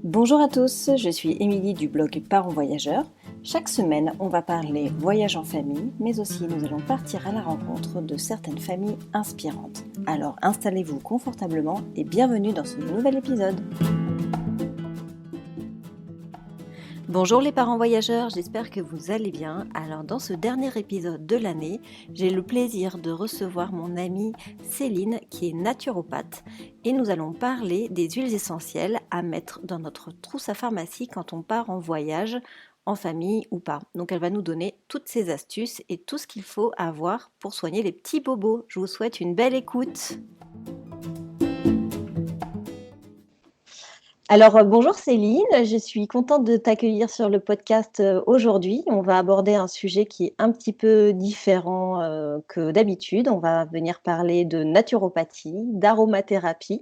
Bonjour à tous, je suis Émilie du blog Parents Voyageurs. Chaque semaine, on va parler voyage en famille, mais aussi nous allons partir à la rencontre de certaines familles inspirantes. Alors installez-vous confortablement et bienvenue dans ce nouvel épisode. Bonjour les parents voyageurs, j'espère que vous allez bien. Alors dans ce dernier épisode de l'année, j'ai le plaisir de recevoir mon amie Céline qui est naturopathe et nous allons parler des huiles essentielles à mettre dans notre trousse à pharmacie quand on part en voyage, en famille ou pas. Donc elle va nous donner toutes ces astuces et tout ce qu'il faut avoir pour soigner les petits bobos. Je vous souhaite une belle écoute. Alors, bonjour Céline, je suis contente de t'accueillir sur le podcast aujourd'hui. On va aborder un sujet qui est un petit peu différent que d'habitude. On va venir parler de naturopathie, d'aromathérapie.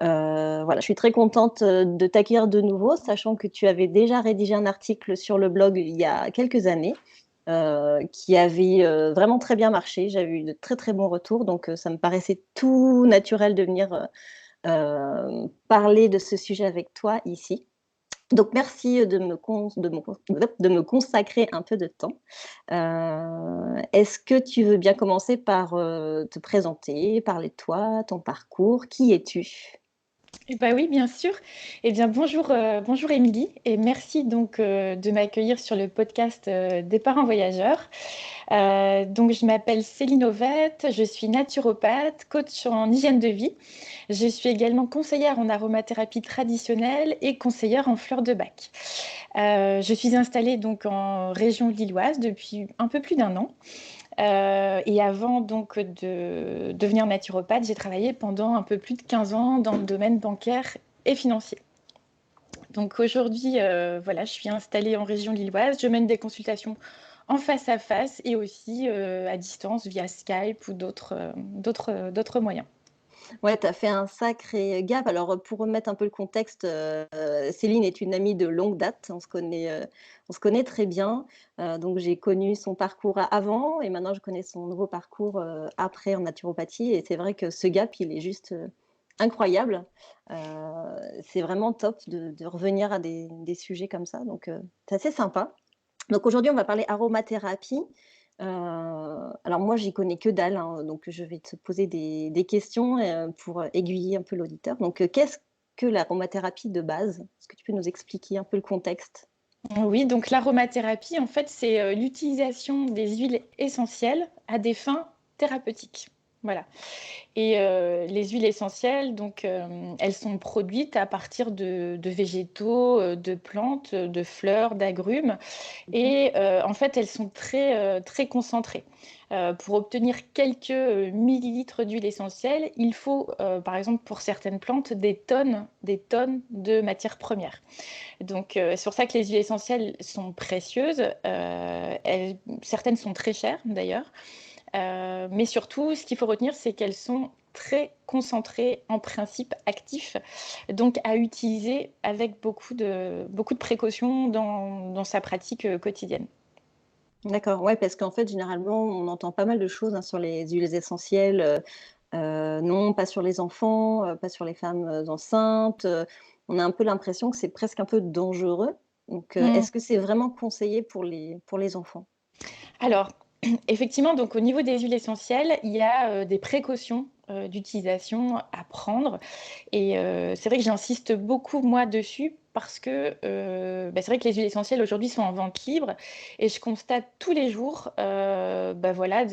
Voilà, je suis très contente de t'accueillir de nouveau, sachant que tu avais déjà rédigé un article sur le blog il y a quelques années. Qui avait vraiment très bien marché. J'avais eu de très très bons retours, donc ça me paraissait tout naturel de venir parler de ce sujet avec toi ici. Donc merci de me consacrer un peu de temps. Est-ce que tu veux bien commencer par te présenter, parler de toi, ton parcours, qui es-tu? Eh bah oui, bien sûr. Eh bien, bonjour Émilie, et merci donc de m'accueillir sur le podcast des parents voyageurs. Donc, je m'appelle Céline Ovette, je suis naturopathe, coach en hygiène de vie. Je suis également conseillère en aromathérapie traditionnelle et conseillère en fleurs de bac. Je suis installée donc en région lilloise depuis un peu plus d'un an. Et avant donc de devenir naturopathe, j'ai travaillé pendant un peu plus de 15 ans dans le domaine bancaire et financier. Donc aujourd'hui, voilà, je suis installée en région lilloise. Je mène des consultations en face à face et aussi à distance via Skype ou d'autres moyens. Ouais, tu as fait un sacré gap. Alors, pour remettre un peu le contexte, Céline est une amie de longue date. On se connaît très bien. Donc j'ai connu son parcours avant et maintenant je connais son nouveau parcours, après en naturopathie et c'est vrai que ce gap, il est juste, incroyable. C'est vraiment top de revenir à des sujets comme ça, donc c'est assez sympa. Donc aujourd'hui, on va parler aromathérapie. Alors moi, j'y connais que dalle, hein, donc je vais te poser des questions pour aiguiller un peu l'auditeur. Donc, qu'est-ce que l'aromathérapie de base? Est-ce que tu peux nous expliquer un peu le contexte? Oui, donc l'aromathérapie, en fait, c'est l'utilisation des huiles essentielles à des fins thérapeutiques. Voilà. Et les huiles essentielles, donc, elles sont produites à partir de végétaux, de plantes, de fleurs, d'agrumes. Mhm. Et en fait, elles sont très concentrées. Pour obtenir quelques millilitres d'huile essentielle, il faut, par exemple, pour certaines plantes, des tonnes de matières premières. Donc, c'est pour ça que les huiles essentielles sont précieuses. Certaines sont très chères, d'ailleurs. Mais surtout, ce qu'il faut retenir, c'est qu'elles sont très concentrées en principe actif, donc à utiliser avec beaucoup de précautions dans sa pratique quotidienne. D'accord, ouais, parce qu'en fait, généralement, on entend pas mal de choses hein, sur les huiles essentielles. Non, pas sur les enfants, pas sur les femmes enceintes. On a un peu l'impression que c'est presque un peu dangereux. Donc, Mm. est-ce que c'est vraiment conseillé pour les enfants? Alors, effectivement, donc au niveau des huiles essentielles, il y a des précautions d'utilisation à prendre. Et c'est vrai que j'insiste beaucoup, moi, dessus parce que bah, c'est vrai que les huiles essentielles aujourd'hui sont en vente libre et je constate tous les jours bah, voilà,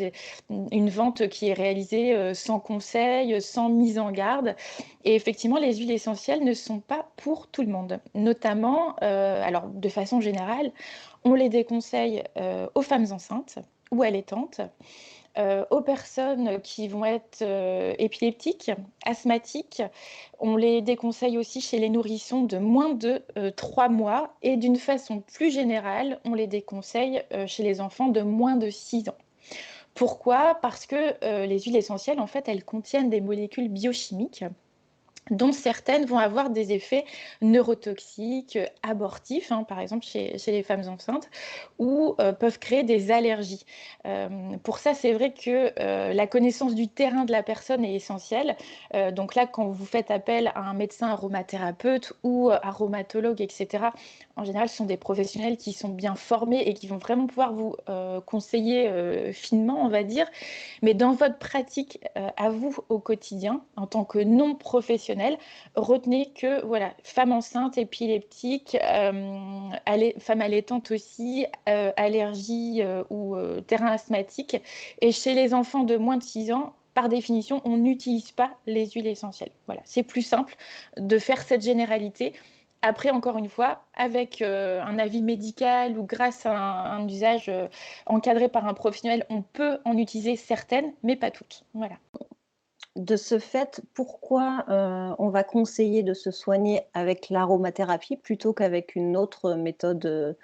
une vente qui est réalisée sans conseil, sans mise en garde. Et effectivement, les huiles essentielles ne sont pas pour tout le monde. Notamment, alors de façon générale, on les déconseille aux femmes enceintes ou allaitantes, aux personnes qui vont être épileptiques, asthmatiques. On les déconseille aussi chez les nourrissons de moins de 3 mois et d'une façon plus générale, on les déconseille chez les enfants de moins de 6 ans. Pourquoi? Parce que les huiles essentielles, en fait, elles contiennent des molécules biochimiques dont certaines vont avoir des effets neurotoxiques, abortifs, par exemple chez les femmes enceintes, ou peuvent créer des allergies. Pour ça, c'est vrai que la connaissance du terrain de la personne est essentielle. Donc là, quand vous faites appel à un médecin aromathérapeute ou aromatologue, etc., en général, ce sont des professionnels qui sont bien formés et qui vont vraiment pouvoir vous conseiller finement, on va dire. Mais dans votre pratique, à vous au quotidien, en tant que non professionnel, retenez que voilà, femme enceinte, épileptique, femme allaitante aussi, allergie ou terrain asthmatique. Et chez les enfants de moins de 6 ans, par définition, on n'utilise pas les huiles essentielles. Voilà, c'est plus simple de faire cette généralité. Après, encore une fois, avec un avis médical ou grâce à un usage encadré par un professionnel, on peut en utiliser certaines, mais pas toutes. Voilà. De ce fait, pourquoi on va conseiller de se soigner avec l'aromathérapie plutôt qu'avec une autre méthode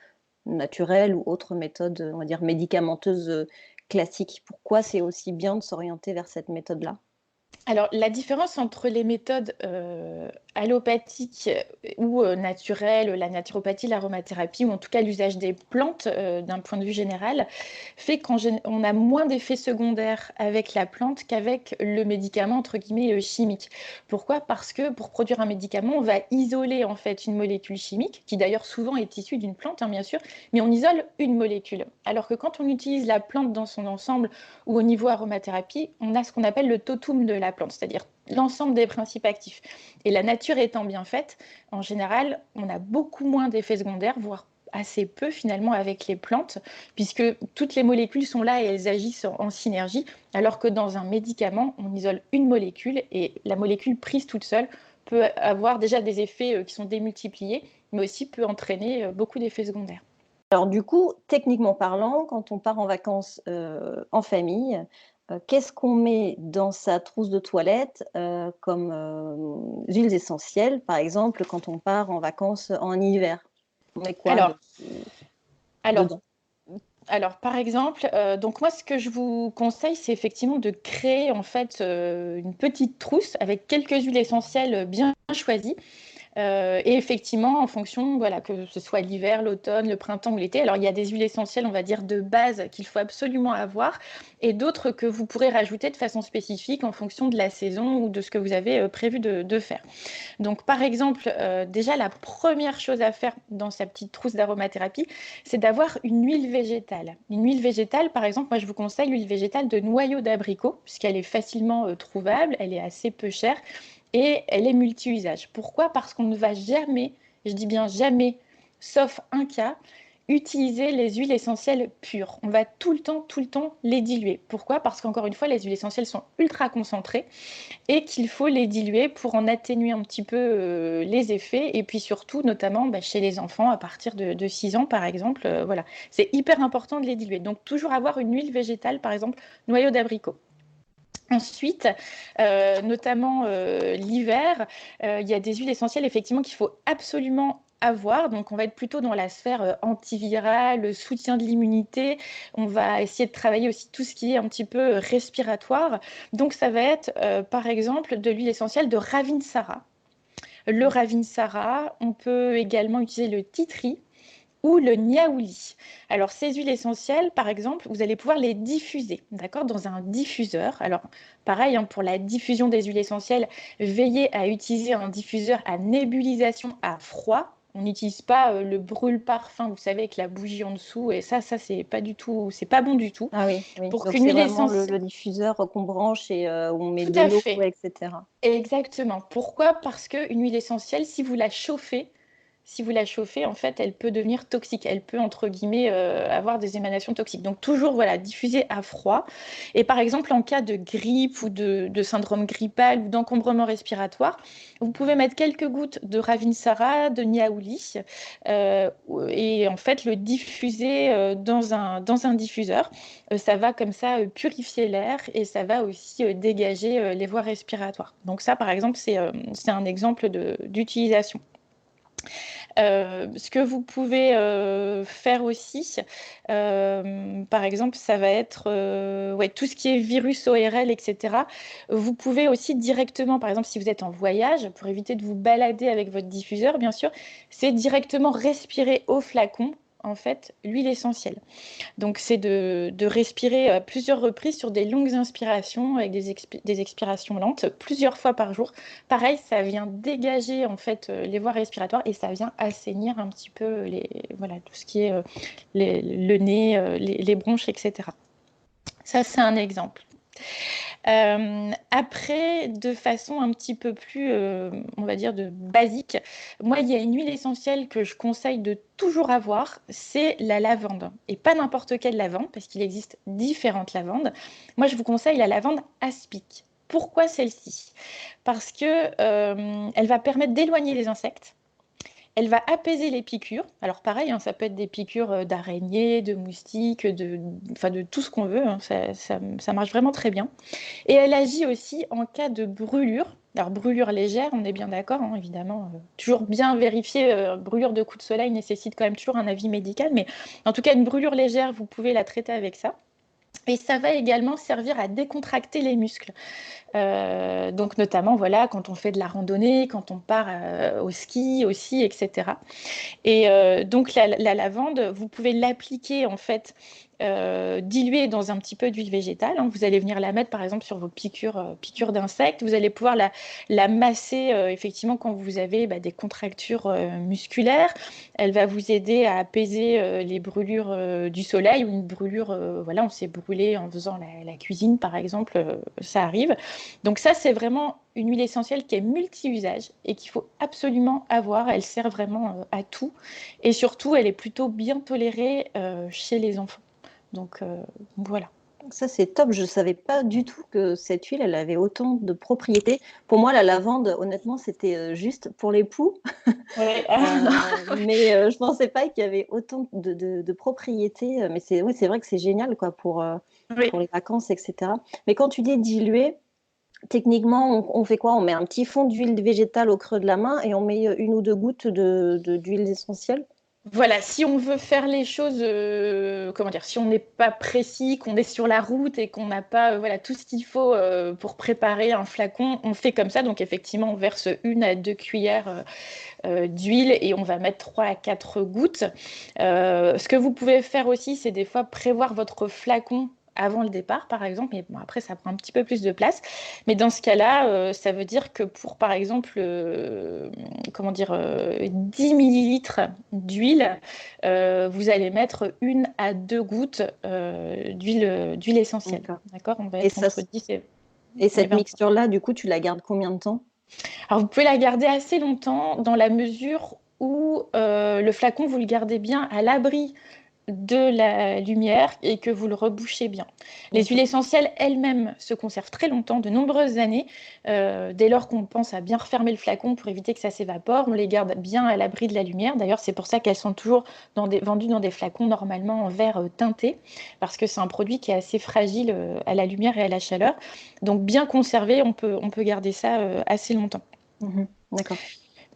naturelle ou autre méthode, on va dire médicamenteuse classique? Pourquoi c'est aussi bien de s'orienter vers cette méthode-là? Alors, la différence entre les méthodes allopathiques ou naturelles, la naturopathie, l'aromathérapie, ou en tout cas l'usage des plantes d'un point de vue général, fait qu'on a moins d'effets secondaires avec la plante qu'avec le médicament, entre guillemets, chimique. Pourquoi? Parce que pour produire un médicament, on va isoler en fait une molécule chimique, qui d'ailleurs souvent est issue d'une plante, bien sûr, mais on isole une molécule. Alors que quand on utilise la plante dans son ensemble, ou au niveau aromathérapie, on a ce qu'on appelle le totum de la plante, c'est-à-dire l'ensemble des principes actifs. Et la nature étant bien faite, en général, on a beaucoup moins d'effets secondaires, voire assez peu finalement avec les plantes, puisque toutes les molécules sont là et elles agissent en synergie, alors que dans un médicament, on isole une molécule et la molécule prise toute seule peut avoir déjà des effets qui sont démultipliés, mais aussi peut entraîner beaucoup d'effets secondaires. Alors du coup, techniquement parlant, quand on part en vacances en famille, qu'est-ce qu'on met dans sa trousse de toilette comme huiles essentielles, par exemple, quand on part en vacances en hiver? On met quoi Alors, alors dedans? Alors, par exemple, donc moi, ce que je vous conseille, c'est effectivement de créer en fait une petite trousse avec quelques huiles essentielles bien choisies. Et effectivement, en fonction, voilà, que ce soit l'hiver, l'automne, le printemps ou l'été, alors il y a des huiles essentielles, on va dire, de base qu'il faut absolument avoir, et d'autres que vous pourrez rajouter de façon spécifique en fonction de la saison ou de ce que vous avez prévu de faire. Donc, par exemple, déjà, la première chose à faire dans sa petite trousse d'aromathérapie, c'est d'avoir une huile végétale. Une huile végétale, par exemple, moi, je vous conseille l'huile végétale de noyau d'abricot, puisqu'elle est facilement trouvable, elle est assez peu chère et elle est multi-usage. Pourquoi? Parce qu'on ne va jamais, je dis bien jamais, sauf un cas, utiliser les huiles essentielles pures. On va tout le temps les diluer. Pourquoi? Parce qu'encore une fois, les huiles essentielles sont ultra concentrées et qu'il faut les diluer pour en atténuer un petit peu les effets, et puis surtout notamment chez les enfants à partir de 6 ans par exemple, voilà, c'est hyper important de les diluer, donc toujours avoir une huile végétale, par exemple noyau d'abricot. Ensuite, notamment l'hiver, il y a des huiles essentielles effectivement qu'il faut absolument avoir. Donc, on va être plutôt dans la sphère antivirale, soutien de l'immunité. On va essayer de travailler aussi tout ce qui est un petit peu respiratoire. Donc, ça va être par exemple de l'huile essentielle de Ravinsara. Le Ravinsara, on peut également utiliser le titri ou le niaouli. Alors, ces huiles essentielles, par exemple, vous allez pouvoir les diffuser, d'accord, dans un diffuseur. Alors, pareil, pour la diffusion des huiles essentielles, veillez à utiliser un diffuseur à nébulisation à froid. On n'utilise pas le brûle-parfum, vous savez, avec la bougie en dessous. Et ça, c'est pas du tout, c'est pas bon du tout. Ah oui, oui. Pour Donc qu'une c'est huile vraiment essentielle, le diffuseur qu'on branche et où on met tout de à l'eau, fait. ouais, etc. Exactement. Pourquoi? Parce qu'une huile essentielle, si vous la chauffez, en fait, elle peut devenir toxique. Elle peut, entre guillemets, avoir des émanations toxiques. Donc, toujours, voilà, diffuser à froid. Et par exemple, en cas de grippe ou de syndrome grippal ou d'encombrement respiratoire, vous pouvez mettre quelques gouttes de Ravinsara, de Niaouli, et en fait, le diffuser dans un diffuseur. Ça va comme ça purifier l'air et ça va aussi dégager les voies respiratoires. Donc ça, par exemple, c'est un exemple d'utilisation. Ce que vous pouvez faire aussi, par exemple, ça va être tout ce qui est virus ORL, etc. Vous pouvez aussi directement, par exemple, si vous êtes en voyage, pour éviter de vous balader avec votre diffuseur, bien sûr, c'est directement respirer au flacon, en fait, l'huile essentielle. Donc, c'est de respirer à plusieurs reprises sur des longues inspirations avec des expirations lentes, plusieurs fois par jour. Pareil, ça vient dégager en fait les voies respiratoires et ça vient assainir un petit peu tout ce qui est le nez, les bronches, etc. Ça, c'est un exemple. Après, de façon un petit peu plus, on va dire, de basique, moi, il y a une huile essentielle que je conseille de toujours avoir, c'est la lavande. Et pas n'importe quelle lavande, parce qu'il existe différentes lavandes. Moi, je vous conseille la lavande aspic. Pourquoi celle-ci? Parce que elle va permettre d'éloigner les insectes. Elle va apaiser les piqûres. Alors pareil, ça peut être des piqûres d'araignées, de moustiques, de tout ce qu'on veut. Ça marche vraiment très bien. Et elle agit aussi en cas de brûlure. Alors, brûlure légère, on est bien d'accord, évidemment. Toujours bien vérifier, brûlure de coup de soleil nécessite quand même toujours un avis médical. Mais en tout cas, une brûlure légère, vous pouvez la traiter avec ça. Et ça va également servir à décontracter les muscles. Donc notamment, voilà, quand on fait de la randonnée, quand on part au ski aussi, etc. Et donc la lavande, vous pouvez l'appliquer en fait diluée dans un petit peu d'huile végétale. Vous allez venir la mettre par exemple sur vos piqûres d'insectes. Vous allez pouvoir la masser effectivement quand vous avez des contractures musculaires. Elle va vous aider à apaiser les brûlures du soleil ou une brûlure, voilà, on s'est brûlé en faisant la cuisine par exemple, ça arrive. Donc ça, c'est vraiment une huile essentielle qui est multi-usage et qu'il faut absolument avoir. Elle sert vraiment à tout. Et surtout, elle est plutôt bien tolérée chez les enfants. Donc voilà. Ça, c'est top. Je ne savais pas du tout que cette huile, elle avait autant de propriétés. Pour moi, la lavande, honnêtement, c'était juste pour les poux. Ouais. Mais je ne pensais pas qu'il y avait autant de propriétés. Mais oui, c'est vrai que c'est génial quoi, pour Oui. les vacances, etc. Mais quand tu dis diluer, techniquement, on fait quoi? On met un petit fond d'huile végétale au creux de la main et on met une ou deux gouttes d'huile essentielle. Voilà, si on veut faire les choses, comment dire, si on n'est pas précis, qu'on est sur la route et qu'on n'a pas voilà, tout ce qu'il faut pour préparer un flacon, on fait comme ça. Donc effectivement, on verse 1 à 2 cuillères d'huile et on va mettre 3 à 4 gouttes. Ce que vous pouvez faire aussi, c'est des fois prévoir votre flacon avant le départ, par exemple. Mais bon, après, ça prend un petit peu plus de place. Mais dans ce cas-là, ça veut dire que pour, par exemple, 10 millilitres d'huile, vous allez mettre 1 à 2 gouttes d'huile essentielle. D'accord. On va Et, être entre 10 et cette 20. mixture-là, du coup, tu la gardes combien de temps? Alors, vous pouvez la garder assez longtemps dans la mesure où le flacon, vous le gardez bien à l'abri de la lumière et que vous le rebouchez bien. Les huiles essentielles elles-mêmes se conservent très longtemps, de nombreuses années. Dès lors qu'on pense à bien refermer le flacon pour éviter que ça s'évapore, on les garde bien à l'abri de la lumière. D'ailleurs, c'est pour ça qu'elles sont toujours vendues dans des flacons normalement en verre teinté, parce que c'est un produit qui est assez fragile à la lumière et à la chaleur. Donc bien conservé, on peut garder ça assez longtemps. D'accord.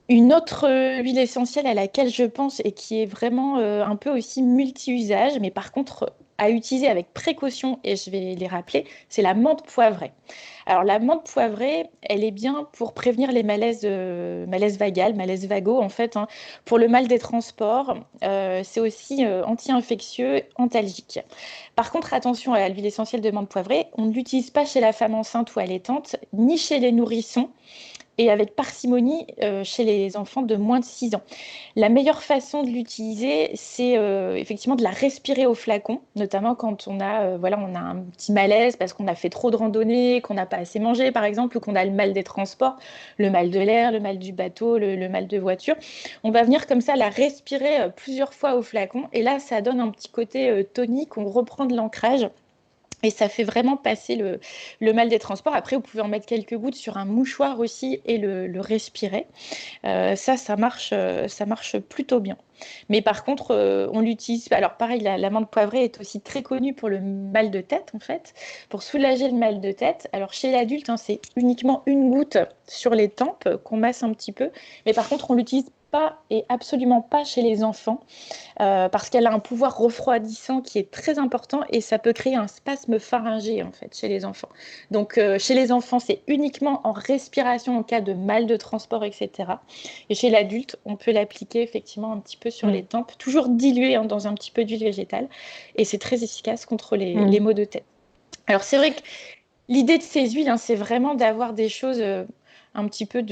Une autre huile essentielle à laquelle je pense et qui est vraiment un peu aussi multi-usage, mais par contre à utiliser avec précaution, et je vais les rappeler, c'est la menthe poivrée. Alors la menthe poivrée, elle est bien pour prévenir les malaises vagales, malaises vagaux en fait, pour le mal des transports. C'est aussi anti-infectieux, antalgique. Par contre, attention à l'huile essentielle de menthe poivrée, on ne l'utilise pas chez la femme enceinte ou allaitante, ni chez les nourrissons, et avec parcimonie chez les enfants de moins de 6 ans. La meilleure façon de l'utiliser, c'est effectivement de la respirer au flacon, notamment quand on a, on a un petit malaise parce qu'on a fait trop de randonnées, qu'on n'a pas assez mangé par exemple, ou qu'on a le mal des transports, le mal de l'air, le mal du bateau, le mal de voiture. On va venir comme ça la respirer plusieurs fois au flacon, et là ça donne un petit côté tonique, on reprend de l'ancrage. Et ça fait vraiment passer le mal des transports. Après, vous pouvez en mettre quelques gouttes sur un mouchoir aussi et le respirer. Ça marche plutôt bien. Mais par contre, on l'utilise. Alors pareil, la menthe poivrée est aussi très connue pour le mal de tête, en fait, pour soulager le mal de tête. Alors chez l'adulte, c'est uniquement 1 goutte sur les tempes qu'on masse un petit peu. Mais par contre, on l'utilise pas et absolument pas chez les enfants parce qu'elle a un pouvoir refroidissant qui est très important et ça peut créer un spasme pharyngé en fait chez les enfants. Donc chez les enfants, c'est uniquement en respiration en cas de mal de transport, etc. Et chez l'adulte, on peut l'appliquer effectivement un petit peu sur les tempes, toujours dilué dans un petit peu d'huile végétale et c'est très efficace contre les maux de tête. Alors c'est vrai que l'idée de ces huiles, c'est vraiment d'avoir des choses un petit peu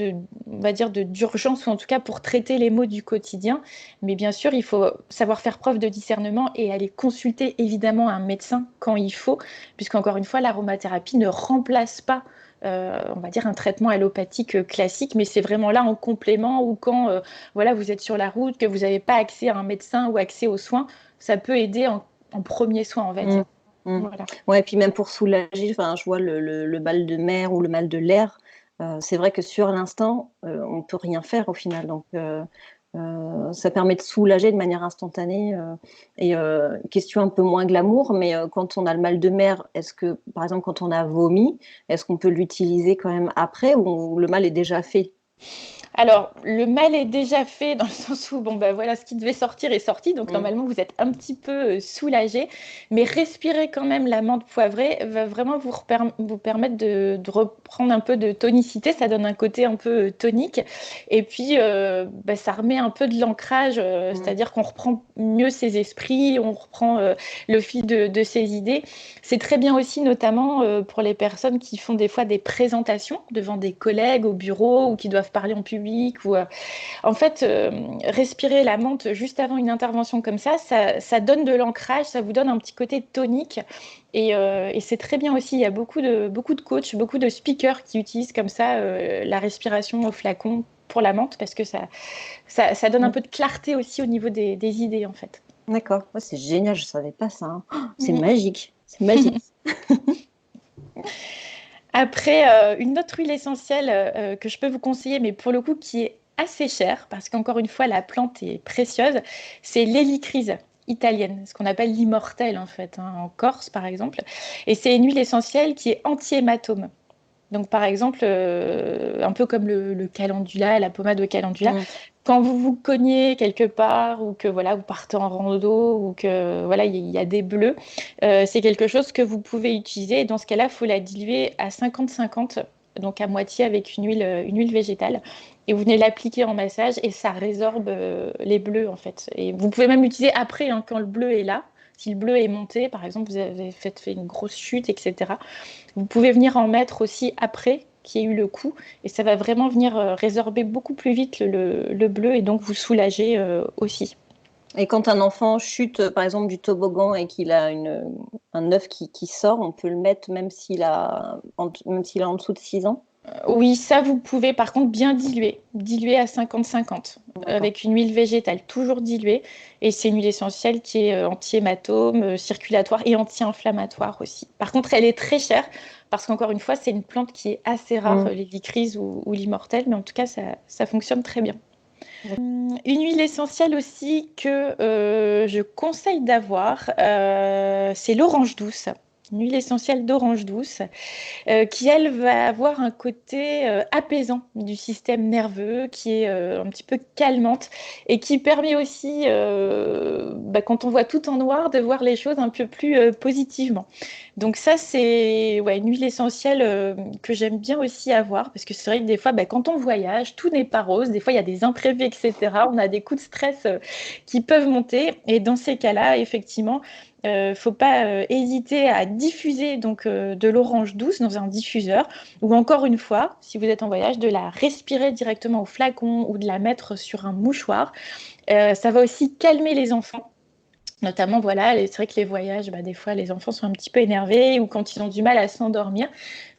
on va dire d'urgence, ou en tout cas pour traiter les maux du quotidien. Mais bien sûr, il faut savoir faire preuve de discernement et aller consulter évidemment un médecin quand il faut, puisqu'encore une fois, l'aromathérapie ne remplace pas on va dire un traitement allopathique classique, mais c'est vraiment là en complément ou quand voilà, vous êtes sur la route, que vous n'avez pas accès à un médecin ou accès aux soins, ça peut aider en premier soin, on va dire. Voilà. Ouais, et puis même pour soulager, je vois le mal de mer ou le mal de l'air, c'est vrai que sur l'instant, on ne peut rien faire au final. Donc, ça permet de soulager de manière instantanée. Et question un peu moins glamour, mais quand on a le mal de mer, est-ce que, par exemple, quand on a vomi, est-ce qu'on peut l'utiliser quand même après ou le mal est déjà fait? Alors, le mal est déjà fait dans le sens où, bon, voilà, ce qui devait sortir est sorti. Donc, normalement, vous êtes un petit peu soulagé. Mais respirer quand même la menthe poivrée va vraiment vous permettre de reprendre un peu de tonicité. Ça donne un côté un peu tonique. Et puis, ça remet un peu de l'ancrage. C'est-à-dire qu'on reprend mieux ses esprits, on reprend le fil de ses idées. C'est très bien aussi, notamment pour les personnes qui font des fois des présentations devant des collègues au bureau ou qui doivent parler en public. En fait, respirer la menthe juste avant une intervention comme ça donne de l'ancrage, ça vous donne un petit côté tonique. Et c'est très bien aussi. Il y a beaucoup de coachs, beaucoup de speakers qui utilisent comme ça la respiration au flacon pour la menthe parce que ça donne un peu de clarté aussi au niveau des idées, en fait. D'accord, ouais, c'est génial, je ne savais pas ça. C'est magique, c'est magique. Après, une autre huile essentielle que je peux vous conseiller, mais pour le coup qui est assez chère, parce qu'encore une fois, la plante est précieuse, c'est l'hélicryse italienne, ce qu'on appelle l'immortel en fait, en Corse par exemple. Et c'est une huile essentielle qui est anti-hématome. Donc, par exemple, un peu comme le calendula, la pommade de calendula, quand vous vous cognez quelque part ou que voilà, vous partez en rando ou que voilà, il y a des bleus, c'est quelque chose que vous pouvez utiliser. Et dans ce cas-là, il faut la diluer à 50-50, donc à moitié avec une huile végétale. Et vous venez l'appliquer en massage et ça résorbe les bleus en fait. Et vous pouvez même l'utiliser après, quand le bleu est là. Si le bleu est monté, par exemple, vous avez fait une grosse chute, etc. Vous pouvez venir en mettre aussi après qu'il y ait eu le coup et ça va vraiment venir résorber beaucoup plus vite le bleu et donc vous soulager aussi. Et quand un enfant chute, par exemple, du toboggan et qu'il a un œuf qui sort, on peut le mettre même s'il a en dessous de 6 ans? Oui, ça vous pouvez par contre bien diluer à 50-50 avec une huile végétale, toujours diluée. Et c'est une huile essentielle qui est anti-hématome, circulatoire et anti-inflammatoire aussi. Par contre, elle est très chère parce qu'encore une fois, c'est une plante qui est assez rare, l'hélicryse ou l'immortel, mais en tout cas, ça fonctionne très bien. Une huile essentielle aussi que je conseille d'avoir, c'est l'orange douce. Une huile essentielle d'orange douce qui, elle, va avoir un côté apaisant du système nerveux, qui est un petit peu calmante et qui permet aussi, quand on voit tout en noir, de voir les choses un peu plus positivement. Donc ça, c'est une huile essentielle que j'aime bien aussi avoir, parce que c'est vrai que des fois, quand on voyage, tout n'est pas rose. Des fois, il y a des imprévus, etc. On a des coups de stress qui peuvent monter. Et dans ces cas-là, effectivement, faut pas hésiter à diffuser donc de l'orange douce dans un diffuseur ou encore une fois, si vous êtes en voyage, de la respirer directement au flacon ou de la mettre sur un mouchoir. Ça va aussi calmer les enfants. Notamment, voilà, c'est vrai que les voyages, des fois, les enfants sont un petit peu énervés ou quand ils ont du mal à s'endormir,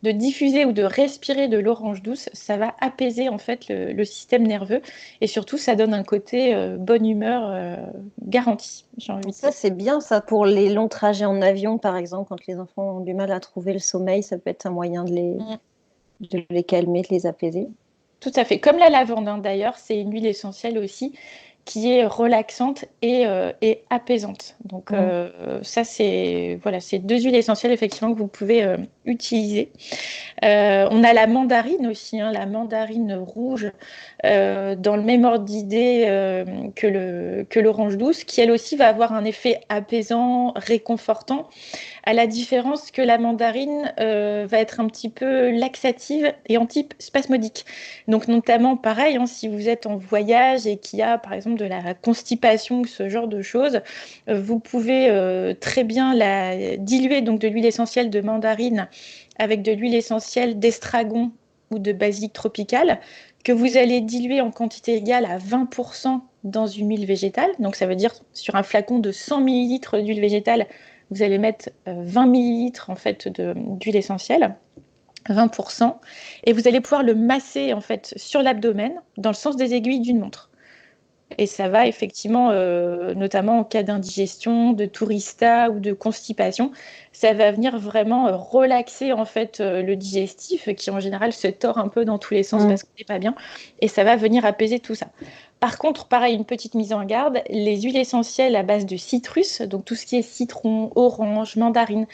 de diffuser ou de respirer de l'orange douce, ça va apaiser en fait le système nerveux et surtout, ça donne un côté bonne humeur garanti, j'ai envie de dire. Ça, c'est bien ça pour les longs trajets en avion, par exemple, quand les enfants ont du mal à trouver le sommeil, ça peut être un moyen de les calmer, de les apaiser. Tout à fait. Comme la lavande, d'ailleurs, c'est une huile essentielle aussi qui est relaxante et apaisante. Donc ça, c'est deux huiles essentielles effectivement que vous pouvez utiliser. On a la mandarine aussi, la mandarine rouge, dans le même ordre d'idée que l'orange douce, qui elle aussi va avoir un effet apaisant, réconfortant, à la différence que la mandarine va être un petit peu laxative et antispasmodique. Donc notamment, pareil, si vous êtes en voyage et qu'il y a par exemple de la constipation ou ce genre de choses, vous pouvez très bien la diluer, donc de l'huile essentielle de mandarine avec de l'huile essentielle d'estragon ou de basilic tropical, que vous allez diluer en quantité égale à 20% dans une huile végétale. Donc ça veut dire sur un flacon de 100 ml d'huile végétale, vous allez mettre 20 ml en fait d'huile essentielle, 20%, et vous allez pouvoir le masser en fait sur l'abdomen dans le sens des aiguilles d'une montre. Et ça va effectivement, notamment en cas d'indigestion, de tourista ou de constipation, ça va venir vraiment relaxer en fait le digestif qui en général se tord un peu dans tous les sens parce qu'on n'est pas bien, et ça va venir apaiser tout ça. Par contre, pareil, une petite mise en garde, les huiles essentielles à base de citrus, donc tout ce qui est citron, orange, mandarine,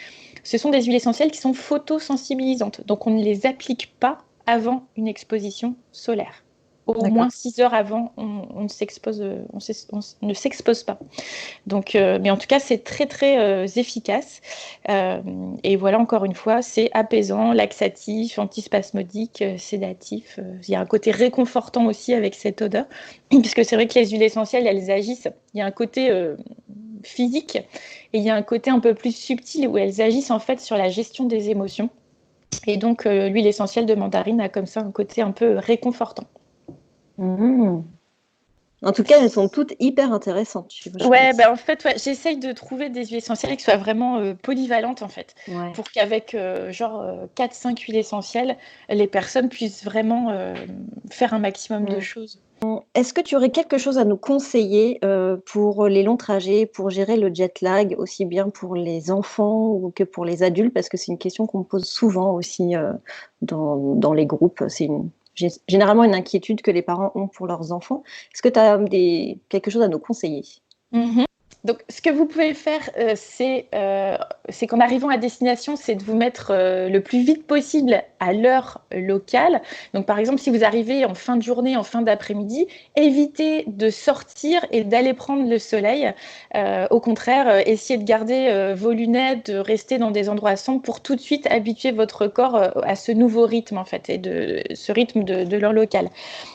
ce sont des huiles essentielles qui sont photosensibilisantes. Donc on ne les applique pas avant une exposition solaire. Au moins 6 heures avant, on ne s'expose pas. Donc, mais en tout cas, c'est très, très efficace. Et voilà, encore une fois, c'est apaisant, laxatif, antispasmodique, sédatif. Il y a un côté réconfortant aussi avec cette odeur, puisque c'est vrai que les huiles essentielles, elles agissent. Il y a un côté physique et il y a un côté un peu plus subtil où elles agissent en fait sur la gestion des émotions. Et donc, l'huile essentielle de mandarine a comme ça un côté un peu réconfortant. En tout cas, elles sont toutes hyper intéressantes. Ouais, en fait, j'essaye de trouver des huiles essentielles qui soient vraiment polyvalentes, en fait, pour qu'avec 4-5 huiles essentielles, les personnes puissent vraiment faire un maximum de choses. Est-ce que tu aurais quelque chose à nous conseiller pour les longs trajets, pour gérer le jet lag, aussi bien pour les enfants que pour les adultes? Parce que c'est une question qu'on me pose souvent aussi dans les groupes. C'est généralement une inquiétude que les parents ont pour leurs enfants. Est-ce que tu as quelque chose à nous conseiller? Donc, ce que vous pouvez faire, c'est qu'en arrivant à destination, c'est de vous mettre le plus vite possible à l'heure locale. Donc, par exemple, si vous arrivez en fin de journée, en fin d'après-midi, évitez de sortir et d'aller prendre le soleil. Au contraire, essayez de garder vos lunettes, de rester dans des endroits sombres pour tout de suite habituer votre corps à ce nouveau rythme, en fait, et ce rythme de l'heure locale.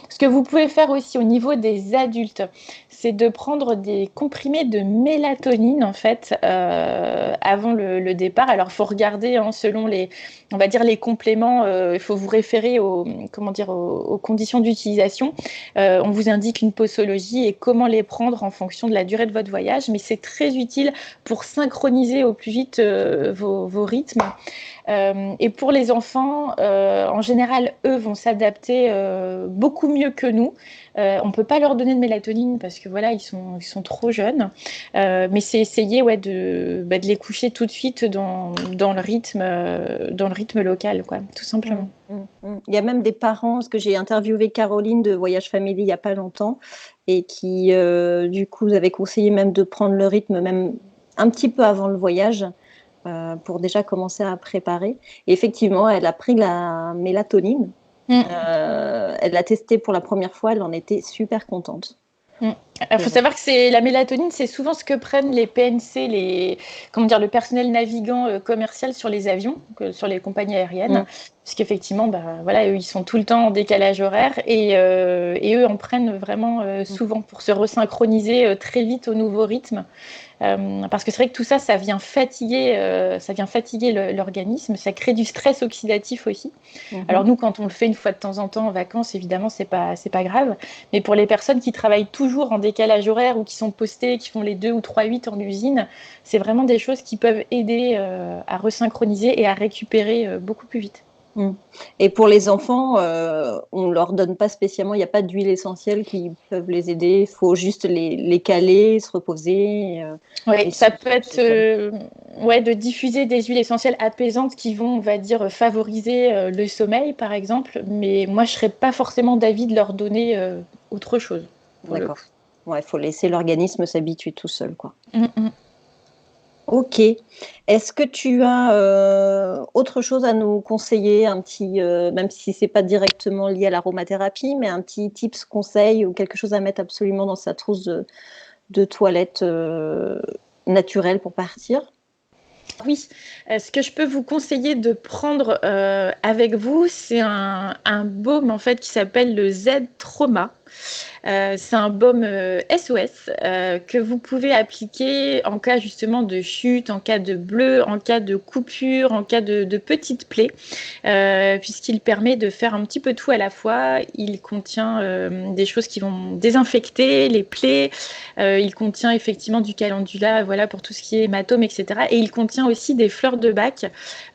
Ce que vous pouvez faire aussi au niveau des adultes, c'est de prendre des comprimés de mélatonine en fait avant le départ. Alors il faut regarder selon les compléments, il faut vous référer aux conditions d'utilisation. On vous indique une posologie et comment les prendre en fonction de la durée de votre voyage, mais c'est très utile pour synchroniser au plus vite vos rythmes. Et pour les enfants, en général, eux vont s'adapter beaucoup mieux que nous. On ne peut pas leur donner de mélatonine parce que voilà, ils sont trop jeunes. Mais c'est essayer de les coucher tout de suite dans le rythme local, quoi, tout simplement. Il y a même des parents, parce que j'ai interviewé Caroline de Voyage Family il n'y a pas longtemps, et qui, du coup, vous avez conseillé même de prendre le rythme même un petit peu avant le voyage, pour déjà commencer à préparer. Et effectivement, elle a pris la mélatonine. Elle l'a testée pour la première fois, elle en était super contente. Il faut savoir que la mélatonine, c'est souvent ce que prennent les PNC, le personnel navigant commercial sur les avions, sur les compagnies aériennes. Parce qu'effectivement, eux, ils sont tout le temps en décalage horaire et eux en prennent vraiment souvent pour se resynchroniser très vite au nouveau rythme. Parce que c'est vrai que tout ça, ça vient fatiguer l'organisme, ça crée du stress oxydatif aussi. Alors nous, quand on le fait une fois de temps en temps en vacances, évidemment, c'est pas grave. Mais pour les personnes qui travaillent toujours en décalage horaire ou qui sont postées, qui font les 2 ou 3-8 en usine, c'est vraiment des choses qui peuvent aider à resynchroniser et à récupérer beaucoup plus vite. Et pour les enfants, on ne leur donne pas spécialement, il n'y a pas d'huile essentielle qui peuvent les aider, il faut juste les caler, se reposer. Oui, ça peut être de diffuser des huiles essentielles apaisantes qui vont, on va dire, favoriser le sommeil, par exemple, mais moi, je ne serais pas forcément d'avis de leur donner autre chose. D'accord. Ouais, il faut laisser l'organisme s'habituer tout seul, quoi. Mmh mh. OK. Est-ce que tu as, autre chose à nous conseiller? Un petit, même si c'est pas directement lié à l'aromathérapie, mais un petit tips, conseil ou quelque chose à mettre absolument dans sa trousse de toilette, naturelle pour partir? Oui, ce que je peux vous conseiller de prendre, avec vous, c'est un baume en fait qui s'appelle le Z-Trauma. C'est un baume, SOS, que vous pouvez appliquer en cas justement de chute, en cas de bleus, en cas de coupure, en cas de petites plaies, puisqu'il permet de faire un petit peu tout à la fois. Il contient, des choses qui vont désinfecter les plaies, il contient effectivement du calendula, voilà, pour tout ce qui est hématome et cetera, et il contient aussi des fleurs de Bach,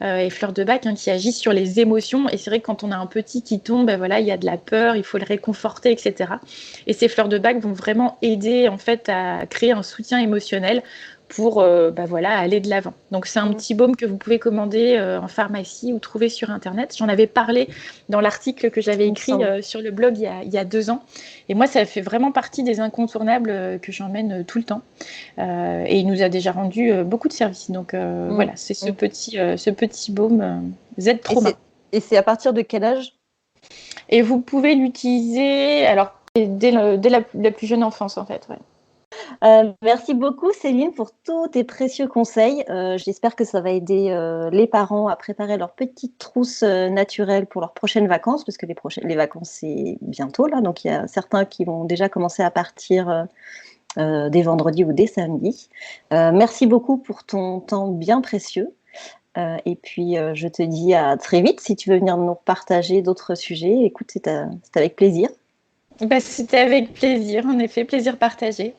et fleurs de Bach, hein, qui agissent sur les émotions, et c'est vrai que quand on a un petit qui tombe, bah, voilà, il y a de la peur, il faut le réconforter et cetera. Et ces fleurs de Bach vont vraiment aider en fait à créer un soutien émotionnel pour bah voilà, aller de l'avant. Donc c'est un Mmh. petit baume que vous pouvez commander en pharmacie ou trouver sur Internet. J'en avais parlé dans l'article que j'avais Il me écrit semble. sur le blog il y a 2 ans. Et moi, ça fait vraiment partie des incontournables que j'emmène tout le temps. Et il nous a déjà rendu beaucoup de services. Donc Mmh. voilà, c'est Mmh. ce petit baume Et Z-Trauma. c'est à partir de quel âge? Et vous pouvez l'utiliser alors dès la plus jeune enfance en fait. Ouais. Merci beaucoup Céline pour tous tes précieux conseils. J'espère que ça va aider, les parents à préparer leur petite trousse, naturelle pour leurs prochaines vacances, parce que les vacances, c'est bientôt là, donc il y a certains qui vont déjà commencer à partir, dès vendredi ou dès samedi. Merci beaucoup pour ton temps bien précieux, et puis, je te dis à très vite si tu veux venir nous partager d'autres sujets. Écoute, c'est avec plaisir. Bah, c'était avec plaisir, en effet, plaisir partagé.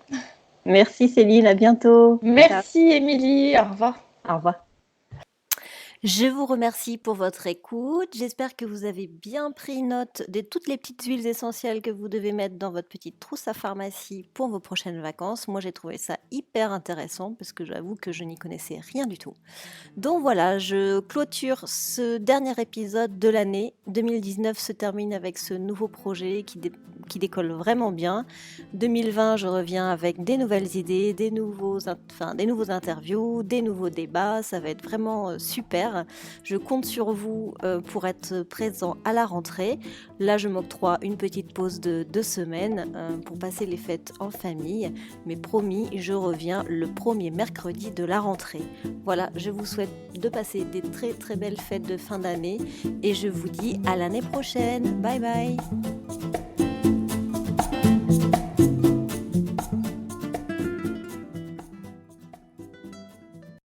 Merci Céline, à bientôt. Ciao. Merci Émilie, au revoir. Au revoir. Je vous remercie pour votre écoute. J'espère que vous avez bien pris note de toutes les petites huiles essentielles que vous devez mettre dans votre petite trousse à pharmacie pour vos prochaines vacances. Moi, j'ai trouvé ça hyper intéressant parce que j'avoue que je n'y connaissais rien du tout. Donc voilà, je clôture ce dernier épisode de l'année. 2019 se termine avec ce nouveau projet qui décolle vraiment bien. 2020, je reviens avec des nouvelles idées, des nouveaux interviews, des nouveaux débats. Ça va être vraiment super. Je compte sur vous pour être présent à la rentrée. Là, je m'octroie une petite pause de 2 semaines pour passer les fêtes en famille. Mais promis, je reviens le premier mercredi de la rentrée. Voilà, je vous souhaite de passer des très très belles fêtes de fin d'année et je vous dis à l'année prochaine. Bye bye!